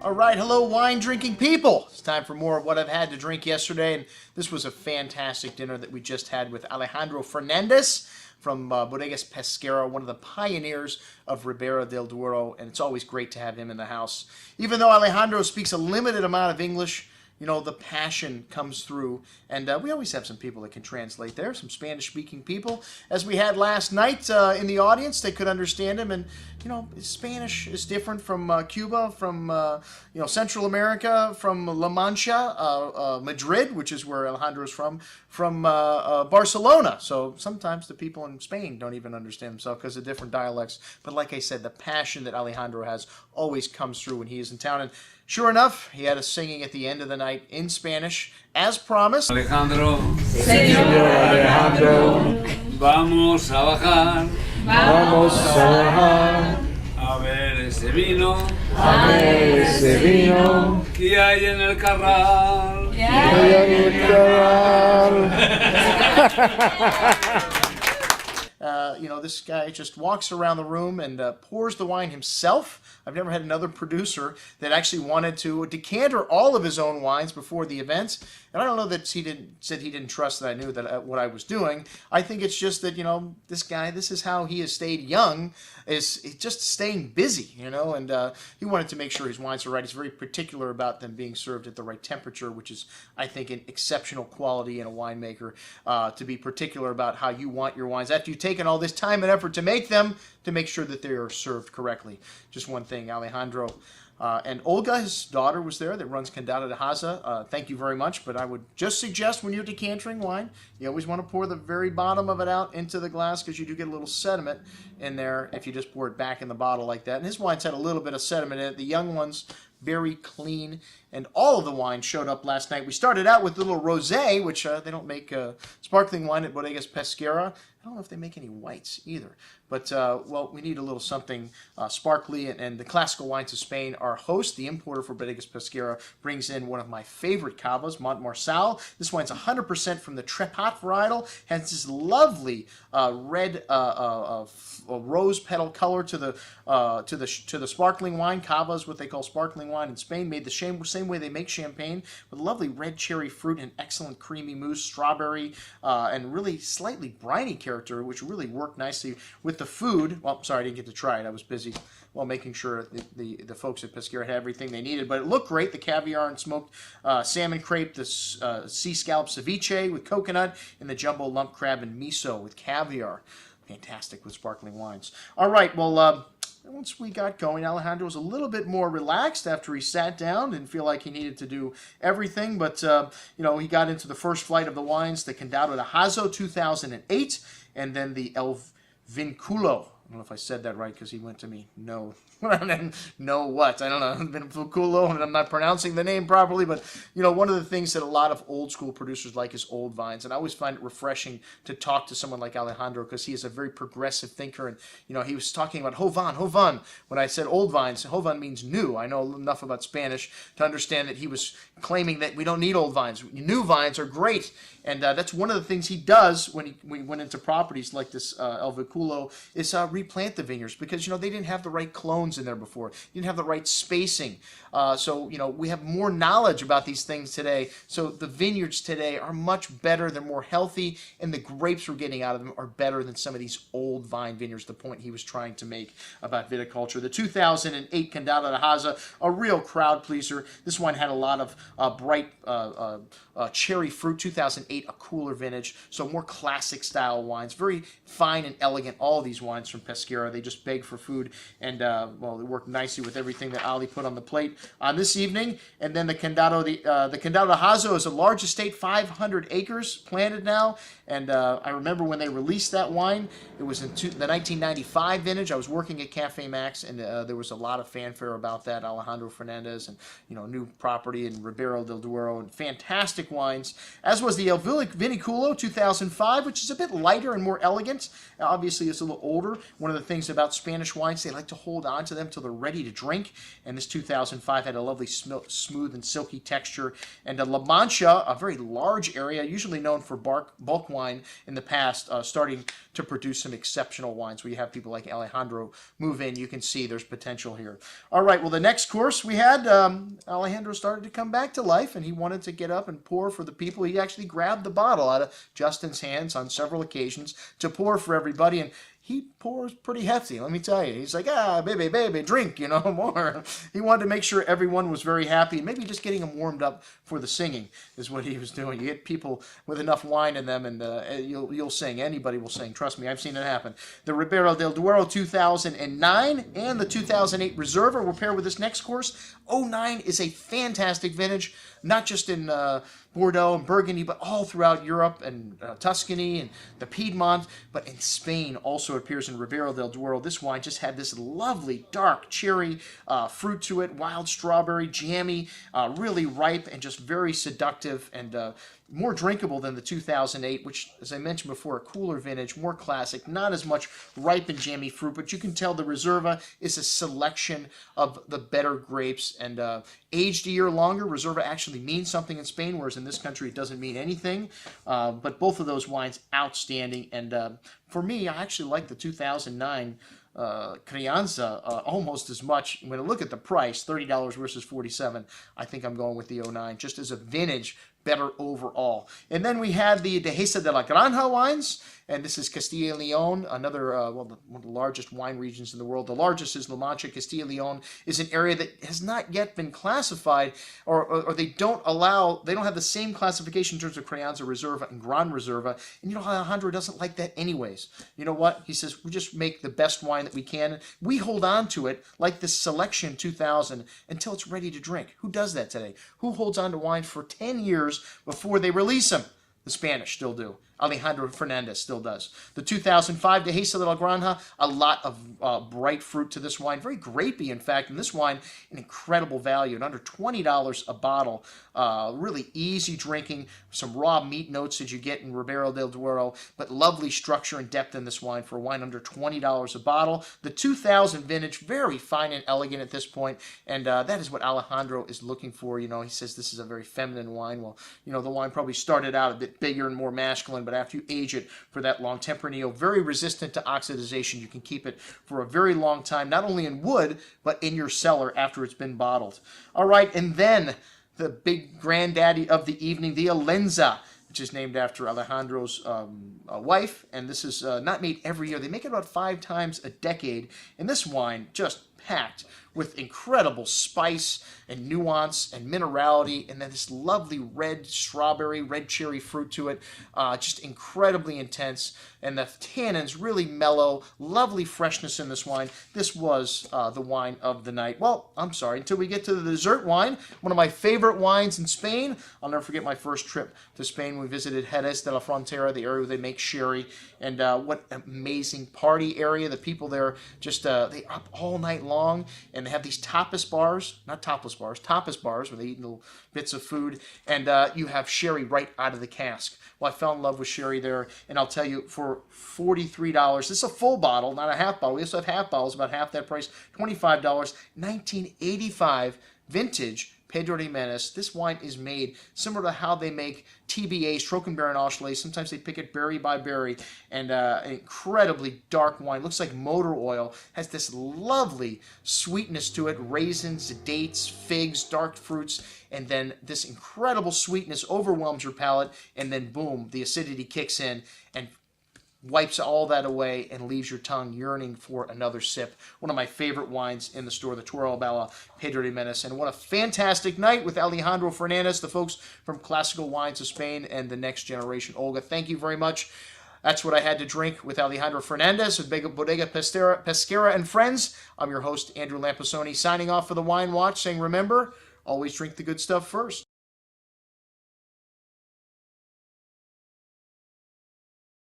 All right, hello wine-drinking people. It's time for more of what I've had to drink yesterday, and this was a fantastic dinner that we just had with Alejandro Fernandez from Bodegas Pesquera, one of the pioneers of Ribera del Duero, and it's always great to have him in the house. Even though Alejandro speaks a limited amount of English, you know, the passion comes through, and we always have some people that can translate there, some Spanish-speaking people. As we had last night in the audience, they could understand him, and, you know, Spanish is different from Cuba, from, you know, Central America, from La Mancha, Madrid, which is where Alejandro's from Barcelona. So sometimes the people in Spain don't even understand themselves because of different dialects. But like I said, the passion that Alejandro has always comes through when he is in town. And sure enough, he had us singing at the end of the night in Spanish, as promised. Alejandro, Señor Alejandro, vamos a bajar, vamos a bajar, a ver ese vino, a ver ese vino, que hay en el carral. que hay en el corral. You know, this guy just walks around the room and pours the wine himself. I've never had another producer that actually wanted to decanter all of his own wines before the event. And I don't know that he didn't trust that I knew that what I was doing. I think it's just that, you know, this guy, this is how he has stayed young, is just staying busy, you know, and he wanted to make sure his wines are right. He's very particular about them being served at the right temperature, which is, I think, an exceptional quality in a winemaker, to be particular about how you want your wines after you've taken all this time and effort to make them, to make sure that they are served correctly. Just one thing, Alejandro and Olga, his daughter, was there that runs CONDADO de HAZA. Thank you very much, but I would just suggest when you're decantering wine, you always want to pour the very bottom of it out into the glass because you do get a little sediment in there if you just pour it back in the bottle like that. And his wines had a little bit of sediment in it. The young ones, very clean, and all of the wine showed up last night. We started out with a little rosé, which they don't make sparkling wine at Bodegas Pesquera. I don't know if they make any whites either. But, well, we need a little something sparkly, and the Classical Wines of Spain, our host, the importer for Bodegas Pesquera, brings in one of my favorite cavas, MARÇAL. This wine's 100% from the Trepat varietal, has this lovely red rose petal color to the sparkling wine. Cava is what they call sparkling wine in Spain, made the same way they make champagne, with lovely red cherry fruit and excellent creamy mousse, strawberry, and really slightly briny character, which really worked nicely with the food. Well, sorry, I didn't get to try it. I was busy, well, making sure the folks at Pesquera had everything they needed. But it looked great. The caviar and smoked salmon crepe, the sea scallop ceviche with coconut, and the jumbo lump crab and miso with caviar. Fantastic with sparkling wines. All right, well, once we got going, Alejandro was a little bit more relaxed after he sat down. Didn't feel like he needed to do everything, but, you know, he got into the first flight of the wines, the CONDADO de HAZA 2008, and then the VINCULO. I don't know if I said that right because he went to me, no. No what? I don't know. VINCULO, and I'm not pronouncing the name properly, but, you know, one of the things that a lot of old school producers like is old vines, and I always find it refreshing to talk to someone like Alejandro because he is a very progressive thinker, and, you know, he was talking about Jovan. When I said old vines, Jovan means new. I know enough about Spanish to understand that he was claiming that we don't need old vines. New vines are great, and that's one of the things he does when we went into properties like this El Vinculo, is replant the vineyards because, you know, they didn't have the right clones in there before. You didn't have the right spacing. So, you know, we have more knowledge about these things today. So the vineyards today are much better. They're more healthy, and the grapes we're getting out of them are better than some of these old vine vineyards, the point he was trying to make about viticulture. The 2008 CONDADO de HAZA, a real crowd pleaser. This one had a lot of bright cherry fruit. 2008, a cooler vintage, so more classic style wines. Very fine and elegant, all of these wines from Pesquera. They just beg for food, and well, they work nicely with everything that Ali put on the plate on this evening. And then the CONDADO de HAZA is a large estate, 500 acres planted now. And I remember when they released that wine, it was in the 1995 vintage. I was working at Cafe Maxx, and there was a lot of fanfare about that. Alejandro Fernandez, and, you know, new property in Ribera del Duero, and fantastic wines, as was the El Vinculo 2005, which is a bit lighter and more elegant. Obviously, it's a little older, One of the things about Spanish wines, they like to hold on to them till they're ready to drink. And this 2005 had a lovely smooth and silky texture. And La Mancha, a very large area, usually known for bulk wine in the past, starting to produce some exceptional wines. Where you have people like Alejandro move in, you can see there's potential here. All right, well, the next course we had, Alejandro started to come back to life, and he wanted to get up and pour for the people. He actually grabbed the bottle out of Justin's hands on several occasions to pour for everybody, and he pours pretty hefty, let me tell you. He's like, baby, drink, more. He wanted to make sure everyone was very happy, and maybe just getting them warmed up for the singing is what he was doing. You get people with enough wine in them, and you'll sing. Anybody will sing. Trust me, I've seen it happen. The Ribera del Duero 2009 and the 2008 Reserva were paired with this next course. 09 is a fantastic vintage, not just in Bordeaux and Burgundy, but all throughout Europe and Tuscany and the Piedmont, but in Spain also appears in Ribera del Duero. This wine just had this lovely dark cherry fruit to it, wild strawberry, jammy, really ripe and just very seductive and more drinkable than the 2008, which, as I mentioned before, a cooler vintage, more classic, not as much ripe and jammy fruit, but you can tell the Reserva is a selection of the better grapes, and aged a year longer. Reserva actually means something in Spain, whereas in this country it doesn't mean anything. But both of those wines, outstanding, and for me, I actually like the 2009 CRIANZA almost as much. When I look at the price, $30 versus $47, I think I'm going with the 09, just as a vintage, better overall. And then we had the DEHESA de la Granja wines, and this is Castilla y León, another one of the largest wine regions in the world. The largest is La Mancha. Castilla y León is an area that has not yet been classified, or they don't have the same classification in terms of Crianza Reserva and Gran Reserva. And Alejandro doesn't like that anyways. You know what? He says, we just make the best wine that we can. We hold on to it like this Selection 2000 until it's ready to drink. Who does that today? Who holds on to wine for 10 years before they release them? The Spanish still do. Alejandro Fernandez still does. The 2005 DEHESA de la Granja, a lot of bright fruit to this wine. Very grapey, in fact. And this wine, an incredible value at under $20 a bottle. Really easy drinking. Some raw meat notes that you get in Ribera del Duero. But lovely structure and depth in this wine for a wine under $20 a bottle. The 2000 vintage, very fine and elegant at this point. And that is what Alejandro is looking for. He says this is a very feminine wine. Well, the wine probably started out a bit bigger and more masculine, but after you age it for that long, Tempranillo, very resistant to oxidization. You can keep it for a very long time, not only in wood, but in your cellar after it's been bottled. All right, and then the big granddaddy of the evening, the ALENZA, which is named after Alejandro's wife, and this is not made every year. They make it about 5 times a decade, and this wine just packed with incredible spice and nuance and minerality, and then this lovely red strawberry, red cherry fruit to it, just incredibly intense, and the tannins really mellow, lovely freshness in this wine. This was the wine of the night. Well, I'm sorry, until we get to the dessert wine, one of my favorite wines in Spain. I'll never forget my first trip to Spain. We visited Jerez de la Frontera, the area where they make sherry, and what an amazing party area. The people there just, they up all night long, and they have these tapas bars, not topless bars, tapas bars, where they eat little bits of food, and you have sherry right out of the cask. Well, I fell in love with sherry there, and I'll tell you, for $43, this is a full bottle, not a half bottle. We also have half bottles, about half that price, $25, 1985 vintage Pedro Ximenez. This wine is made similar to how they make TBAs, Trockenbeerenauslese. Sometimes they pick it berry by berry, and an incredibly dark wine. Looks like motor oil. Has this lovely sweetness to it. Raisins, dates, figs, dark fruits, and then this incredible sweetness overwhelms your palate, and then boom, the acidity kicks in and wipes all that away and leaves your tongue yearning for another sip. One of my favorite wines in the store, the Toro ALBALA Pedro Ximenez. And what a fantastic night with Alejandro Fernandez, the folks from Classical Wines of Spain and the Next Generation. Olga, thank you very much. That's what I had to drink with Alejandro Fernandez of Bodegas Pesquera and friends. I'm your host, Andrew Lamposoni, signing off for the Wine Watch, saying remember, always drink the good stuff first.